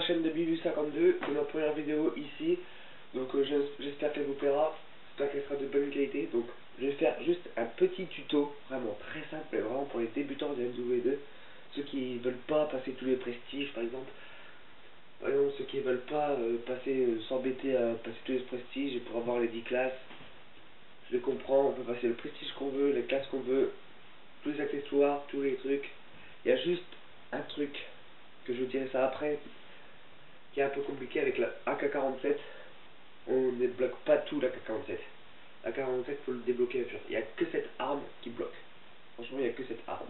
chaîne de Bibu52, c'est ma première vidéo ici, donc j'espère qu'elle vous plaira, j'espère qu'elle sera de bonne qualité. Donc je vais faire juste un petit tuto, vraiment très simple, mais vraiment pour les débutants de MW2, ceux qui veulent pas passer tous les prestiges par exemple, ceux qui veulent pas s'embêter à passer tous les prestiges pour avoir les 10 classes. Je les comprends, on peut passer le prestige qu'on veut, les classes qu'on veut, tous les accessoires, tous les trucs. Il y a juste un truc, que je vous dirai ça après, qui est un peu compliqué avec la AK-47. On ne débloque pas tout l'AK-47. AK-47, faut le débloquer à fur. Il n'y a que cette arme qui bloque. Franchement, il n'y a que cette arme.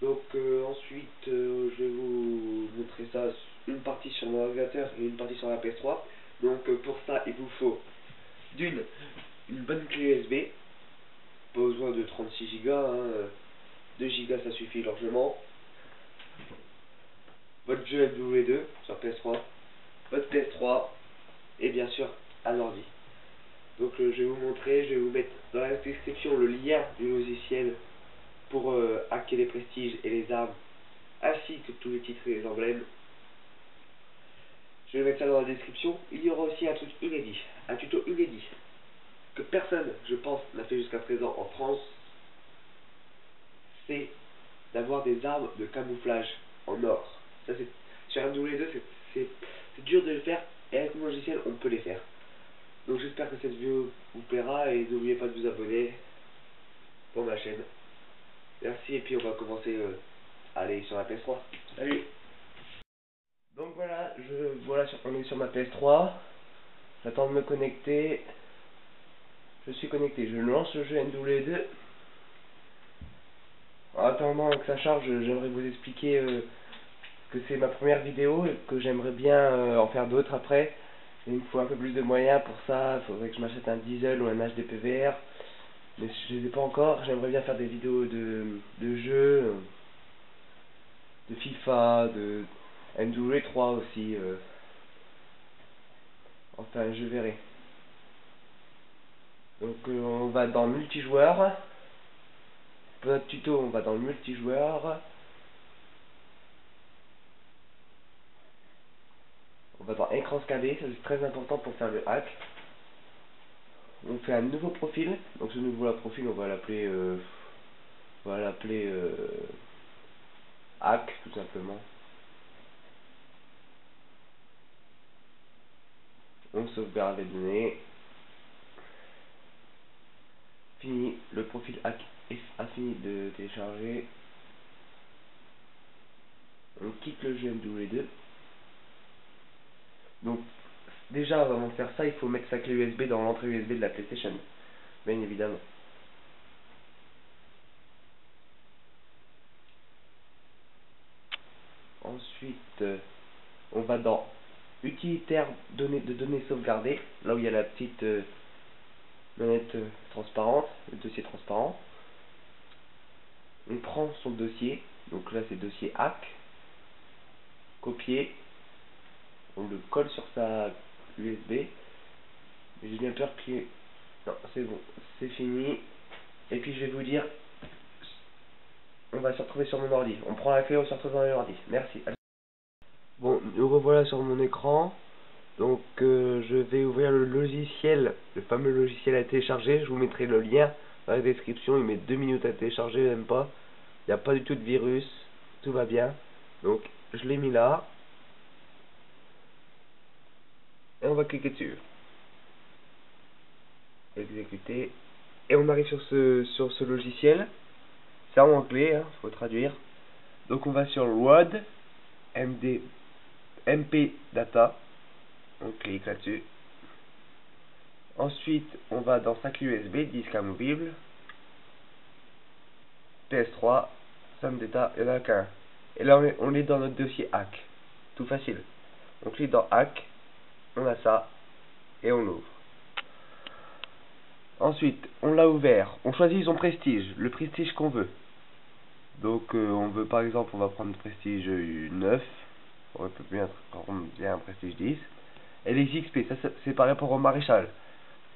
Donc ensuite, je vais vous montrer ça, une partie sur mon ordinateur et une partie sur la PS3. Donc pour ça, il vous faut une bonne clé USB. Pas besoin de 36 Go, hein. 2 Go ça suffit largement. Votre jeu MW2 sur PS3, votre PS3 et bien sûr un ordi. Donc je vais vous montrer, je vais vous mettre dans la description le lien du logiciel pour hacker les prestiges et les armes, ainsi que tous les titres et les emblèmes. Je vais mettre ça dans la description. Il y aura aussi un truc inédit, un tuto inédit, que personne, je pense, n'a fait jusqu'à présent en France. C'est d'avoir des armes de camouflage en or. Ça c'est, sur MW2 c'est dur de le faire, et avec mon logiciel on peut les faire. Donc j'espère que cette vidéo vous plaira, et n'oubliez pas de vous abonner pour ma chaîne. Merci, et puis on va commencer à aller sur la PS3. Salut. Donc voilà, on est sur ma PS3. J'attends de me connecter. Je suis connecté, je lance le jeu MW2. En attendant que ça charge, j'aimerais vous expliquer que c'est ma première vidéo et que j'aimerais bien en faire d'autres après. Il me faut un peu plus de moyens pour ça, il faudrait que je m'achète un diesel ou un HD PVR, mais je les ai pas encore. J'aimerais bien faire des vidéos de jeux, de FIFA, de MW3 aussi, enfin je verrai. Donc on va dans multijoueur. Pour notre tuto, on va dans le multijoueur. On va dans écran scindé, ça c'est très important pour faire le hack. On fait un nouveau profil, donc ce nouveau profil on va l'appeler hack tout simplement. On sauvegarde les données. Fini, le profil hack a fini de télécharger. On quitte le jeu MW2. Donc déjà avant de faire ça, il faut mettre sa clé USB dans l'entrée USB de la PlayStation, bien évidemment. Ensuite, on va dans utilitaire de données sauvegardées, là où il y a la petite manette transparente, le dossier transparent. On prend son dossier, donc là c'est dossier hack, copier, on le colle sur sa USB. J'ai bien peur que... Non, c'est bon, c'est fini. Et puis je vais vous dire, on va se retrouver sur mon ordi. On prend la clé, on se retrouve dans l'ordi. Merci. Bon, nous revoilà sur mon écran. Donc je vais ouvrir le logiciel, le fameux logiciel à télécharger. Je vous mettrai le lien dans la description. Il met 2 minutes à télécharger, même pas. Il n'y a pas du tout de virus, tout va bien. Donc je l'ai mis là. Et on va cliquer dessus. Exécuter. Et on arrive sur ce logiciel. C'est en anglais, hein, faut traduire. Donc on va sur WAD MP Data. On clique là-dessus. Ensuite, on va dans sac USB, disque amovible, PS3, somme d'état, il n'y en a qu'un. Et là, on est dans notre dossier hack. Tout facile. On clique dans hack, on a ça, et on l'ouvre. Ensuite, on l'a ouvert. On choisit son prestige, le prestige qu'on veut. Donc, on veut par exemple, on va prendre prestige 9. On peut bien prendre un prestige 10. Et les XP, ça c'est par rapport au maréchal.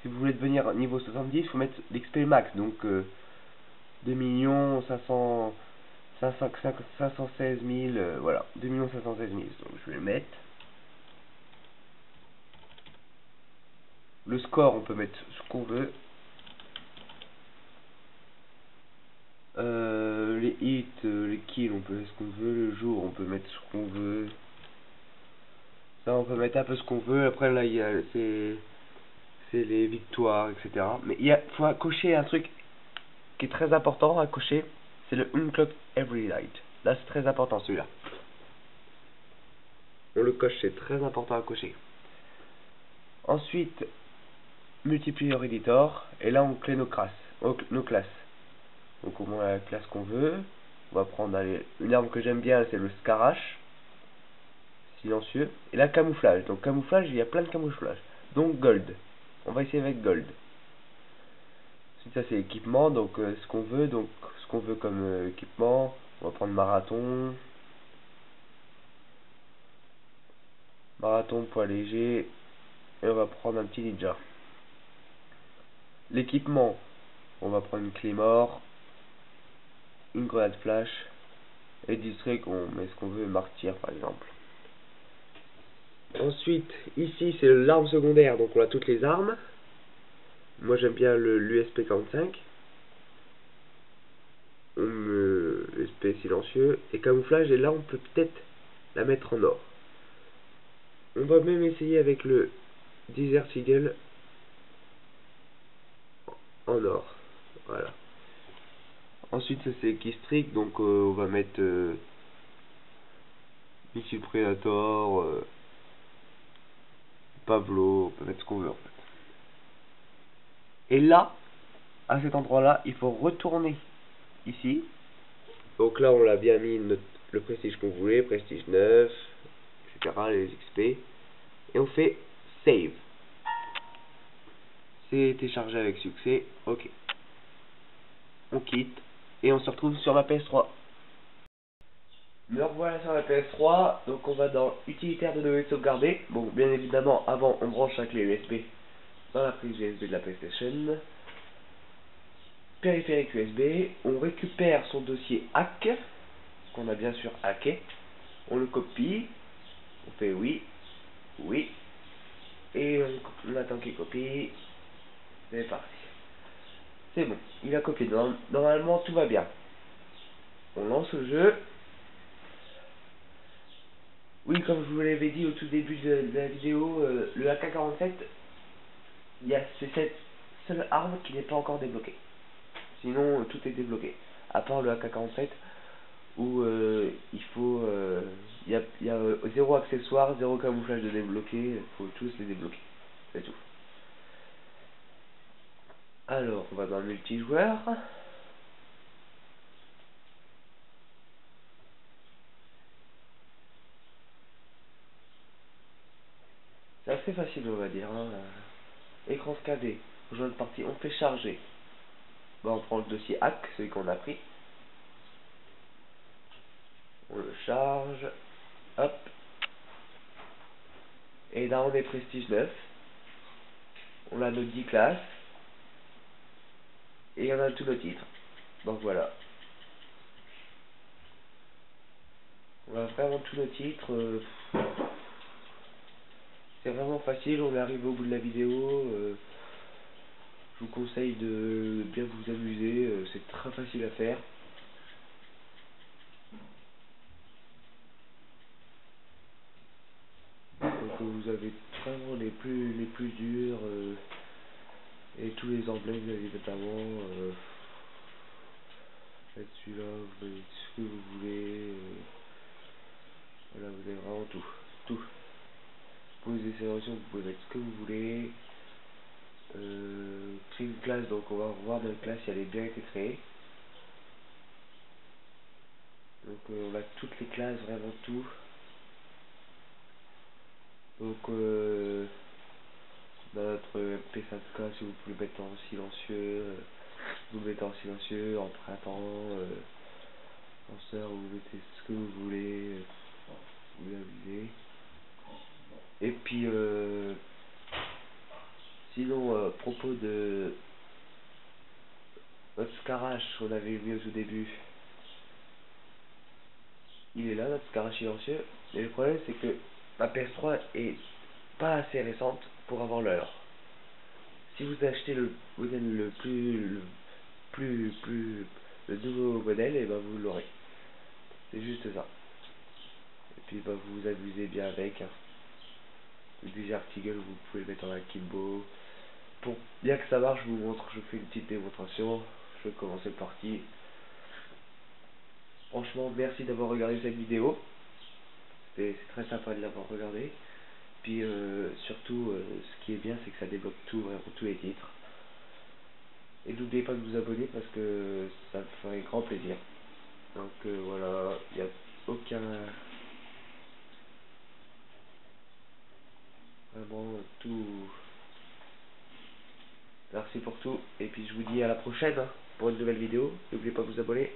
Si vous voulez devenir niveau 70, il faut mettre l'XP max, donc 2 500 516 000, voilà, 2 516 000, donc je vais le mettre. Le score, on peut mettre ce qu'on veut. Les hits, les kills, on peut mettre ce qu'on veut. Le jour, on peut mettre ce qu'on veut. Ça, on peut mettre un peu ce qu'on veut. Après, là, il y a c'est les victoires, etc. Mais il faut cocher un truc qui est très important à cocher. C'est le unclock every night. Là, c'est très important celui-là. On le coche, c'est très important à cocher. Ensuite, multiplier editor. Et là, on crée nos classes. Donc, on met la classe qu'on veut. On va prendre une arme que j'aime bien, c'est le Scarash. Silencieux. Et là, camouflage. Donc, camouflage, il y a plein de camouflage. Donc, gold. On va essayer avec gold. Ensuite, ça, c'est équipement. Donc, ce qu'on veut. Donc, ce qu'on veut comme équipement. On va prendre marathon. Marathon, poids léger. Et on va prendre un petit ninja. L'équipement. On va prendre une claymore. Une grenade flash. Et district, on met ce qu'on veut. Martyr, par exemple. Ensuite, ici, c'est l'arme secondaire. Donc, on a toutes les armes. Moi, j'aime bien l'USP 45. USP silencieux. Et camouflage, et là, on peut peut-être la mettre en or. On va même essayer avec le Desert Eagle en or. Voilà. Ensuite, ça c'est Keystrick, donc on va mettre Missile Predator, Pavlo, on peut mettre ce qu'on veut en fait. Et là, à cet endroit-là, il faut retourner ici. Donc là, on l'a bien mis le prestige qu'on voulait, prestige 9, etc., les XP. Et on fait Save. C'est téléchargé avec succès, ok. On quitte, et on se retrouve sur la PS3. Me revoilà sur la PS3, donc on va dans utilitaire de données sauvegardées. Bon, bien évidemment, avant on branche la clé USB dans la prise USB de la PlayStation. Périphérique USB, on récupère son dossier hack, qu'on a bien sûr hacké. On le copie, on fait oui, oui, et on attend qu'il copie. C'est parti. C'est bon, il a copié. Normalement tout va bien. On lance le jeu. Oui, comme je vous l'avais dit au tout début de la vidéo, le AK-47, c'est cette seule arme qui n'est pas encore débloquée. Sinon, tout est débloqué. À part le AK-47, où il y a zéro accessoire, zéro camouflage de débloquer, il faut tous les débloquer. C'est tout. Alors, on va dans le multijoueur. C'est assez facile, on va dire. Hein. Écran scadé, rejoindre partie, on fait charger. Bah, on prend le dossier hack, celui qu'on a pris. On le charge. Hop. Et là, on est prestige 9. On a nos 10 classes. Et on a tous nos titres. Donc voilà. On a vraiment tous nos titres. C'est vraiment facile, on est arrivé au bout de la vidéo. Je vous conseille de bien vous amuser, c'est très facile à faire. Donc vous avez vraiment les plus durs et tous les emblèmes bien évidemment. Celui-là, vous avez ce que vous voulez. Voilà, vous avez vraiment tout. Tout. Pour les accélérations, vous pouvez mettre ce que vous voulez. Créer une classe, donc on va voir dans la classe si elle est bien été créée. Donc on a toutes les classes, vraiment tout. Donc dans notre MP5K, si vous pouvez le mettre en silencieux, vous le mettez en silencieux, en printemps, en sœur, vous mettez ce que vous voulez, vous amusez. Et puis sinon, à propos de notre Scarash qu'on avait vu au tout début, il est là, notre car silencieux. Mais le problème, c'est que ma PS3 est pas assez récente pour avoir l'heure. Si vous achetez le modèle le nouveau modèle, et ben vous l'aurez. C'est juste ça. Et puis bah, vous vous amusez bien avec. Hein. Déjà Article, vous pouvez le mettre en akimbo. Pour bien que ça marche, je vous montre, je fais une petite démonstration. Je vais commencer le parti. Franchement, merci d'avoir regardé cette vidéo. C'est très sympa de l'avoir regardé. Puis surtout, ce qui est bien, c'est que ça débloque tout, vraiment tous les titres. Et n'oubliez pas de vous abonner parce que ça me ferait grand plaisir. Donc voilà, il n'y a aucun... Vraiment tout... Merci pour tout. Et puis je vous dis à la prochaine hein, pour une nouvelle vidéo. N'oubliez pas de vous abonner.